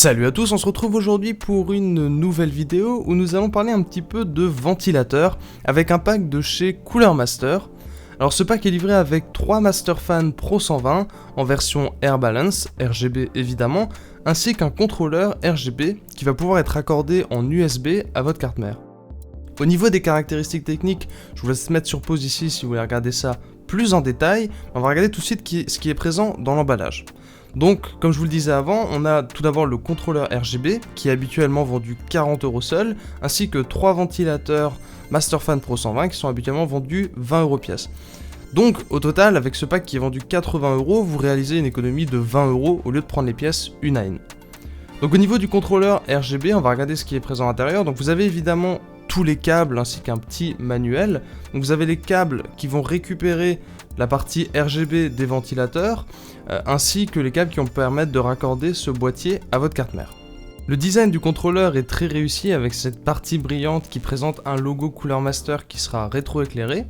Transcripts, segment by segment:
Salut à tous, on se retrouve aujourd'hui pour une nouvelle vidéo où nous allons parler un petit peu de ventilateurs avec un pack de chez Cooler Master. Alors ce pack est livré avec 3 Masterfan Pro 120 en version Air Balance, RGB évidemment, ainsi qu'un contrôleur RGB qui va pouvoir être raccordé en USB à votre carte mère. Au niveau des caractéristiques techniques, je vous laisse mettre sur pause ici si vous voulez regarder ça plus en détail. On va regarder tout de suite ce qui est présent dans l'emballage. Donc, comme je vous le disais avant, on a tout d'abord le contrôleur RGB, qui est habituellement vendu 40 € seul, ainsi que 3 ventilateurs Masterfan Pro 120 qui sont habituellement vendus 20 € pièce. Donc, au total, avec ce pack qui est vendu 80 €, vous réalisez une économie de 20 € au lieu de prendre les pièces une à une. Donc, au niveau du contrôleur RGB, on va regarder ce qui est présent à l'intérieur. Donc, vous avez évidemment tous les câbles ainsi qu'un petit manuel. Donc, vous avez les câbles qui vont récupérer la partie RGB des ventilateurs, ainsi que les câbles qui vont permettre de raccorder ce boîtier à votre carte mère. Le design du contrôleur est très réussi avec cette partie brillante qui présente un logo Cooler Master qui sera rétroéclairé.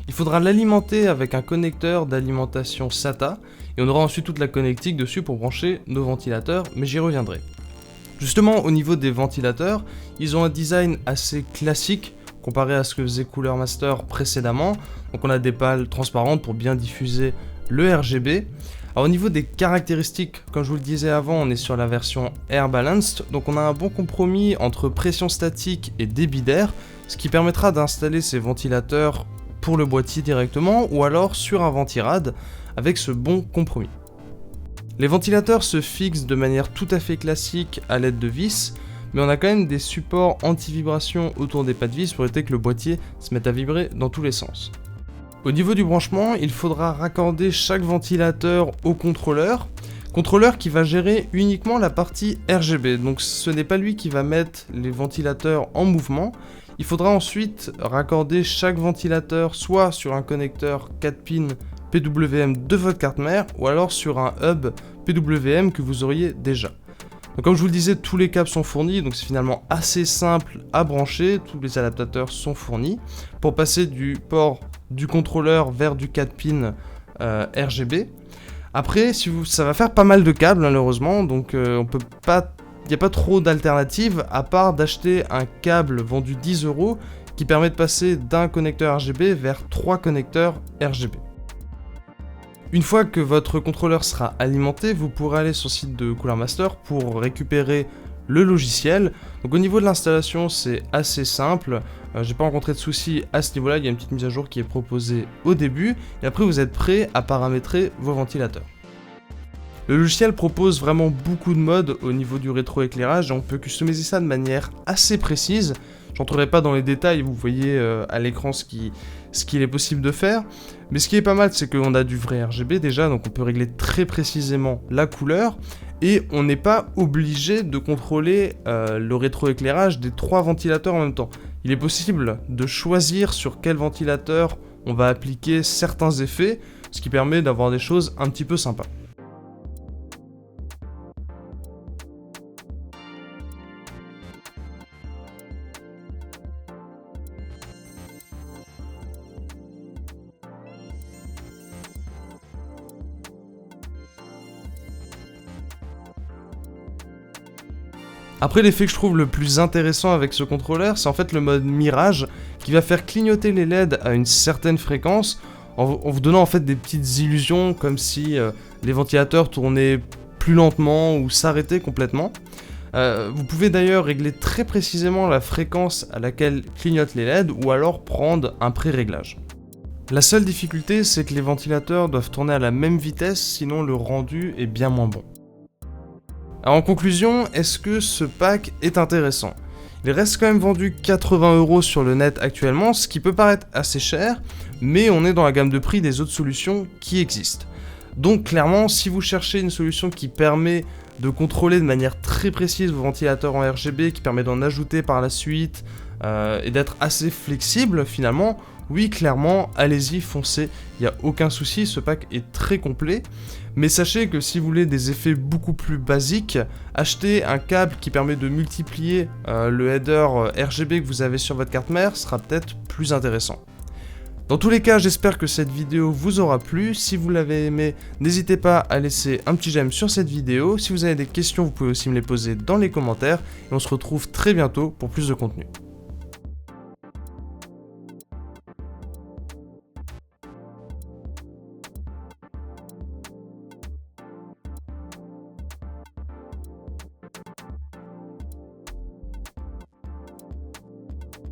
Il faudra l'alimenter avec un connecteur d'alimentation SATA et on aura ensuite toute la connectique dessus pour brancher nos ventilateurs, mais j'y reviendrai. Justement, au niveau des ventilateurs, ils ont un design assez classique comparé à ce que faisait Cooler Master précédemment. Donc on a des pales transparentes pour bien diffuser le RGB. Alors au niveau des caractéristiques, comme je vous le disais avant, on est sur la version Air Balanced, donc on a un bon compromis entre pression statique et débit d'air, ce qui permettra d'installer ces ventilateurs pour le boîtier directement ou alors sur un ventirad avec ce bon compromis. Les ventilateurs se fixent de manière tout à fait classique à l'aide de vis, mais on a quand même des supports anti-vibration autour des pas de vis pour éviter que le boîtier se mette à vibrer dans tous les sens. Au niveau du branchement, il faudra raccorder chaque ventilateur au contrôleur qui va gérer uniquement la partie RGB, donc ce n'est pas lui qui va mettre les ventilateurs en mouvement. Il faudra ensuite raccorder chaque ventilateur soit sur un connecteur 4 pins PWM de votre carte mère ou alors sur un hub PWM que vous auriez déjà. Donc comme je vous le disais, tous les câbles sont fournis, donc c'est finalement assez simple à brancher, tous les adaptateurs sont fournis. Pour passer du port du contrôleur vers du 4 pins RGB. Après, ça va faire pas mal de câbles malheureusement, donc il n'y a pas trop d'alternatives à part d'acheter un câble vendu 10 € qui permet de passer d'un connecteur RGB vers 3 connecteurs RGB. Une fois que votre contrôleur sera alimenté, vous pourrez aller sur le site de Cooler Master pour récupérer le logiciel. Donc au niveau de l'installation, c'est assez simple. J'ai pas rencontré de soucis à ce niveau-là. Il y a une petite mise à jour qui est proposée au début. Et après, vous êtes prêt à paramétrer vos ventilateurs. Le logiciel propose vraiment beaucoup de modes au niveau du rétroéclairage et on peut customiser ça de manière assez précise. J'entrerai pas dans les détails, vous voyez à l'écran ce qu'il est possible de faire. Mais ce qui est pas mal, c'est qu'on a du vrai RGB déjà, donc on peut régler très précisément la couleur. Et on n'est pas obligé de contrôler le rétroéclairage des 3 ventilateurs en même temps. Il est possible de choisir sur quel ventilateur on va appliquer certains effets, ce qui permet d'avoir des choses un petit peu sympas. Après, l'effet que je trouve le plus intéressant avec ce contrôleur, c'est en fait le mode mirage qui va faire clignoter les LED à une certaine fréquence en vous donnant en fait des petites illusions comme si les ventilateurs tournaient plus lentement ou s'arrêtaient complètement. Vous pouvez d'ailleurs régler très précisément la fréquence à laquelle clignotent les LED ou alors prendre un pré-réglage. La seule difficulté, c'est que les ventilateurs doivent tourner à la même vitesse, sinon le rendu est bien moins bon. Alors en conclusion, est-ce que ce pack est intéressant ? Il reste quand même vendu 80 € sur le net actuellement, ce qui peut paraître assez cher, mais on est dans la gamme de prix des autres solutions qui existent. Donc clairement, si vous cherchez une solution qui permet de contrôler de manière très précise vos ventilateurs en RGB, qui permet d'en ajouter par la suite, et d'être assez flexible finalement, oui clairement, allez-y, foncez, il n'y a aucun souci, ce pack est très complet. Mais sachez que si vous voulez des effets beaucoup plus basiques, achetez un câble qui permet de multiplier le header RGB que vous avez sur votre carte mère, sera peut-être plus intéressant. Dans tous les cas, j'espère que cette vidéo vous aura plu. Si vous l'avez aimé, n'hésitez pas à laisser un petit j'aime sur cette vidéo. Si vous avez des questions, vous pouvez aussi me les poser dans les commentaires. Et on se retrouve très bientôt pour plus de contenu.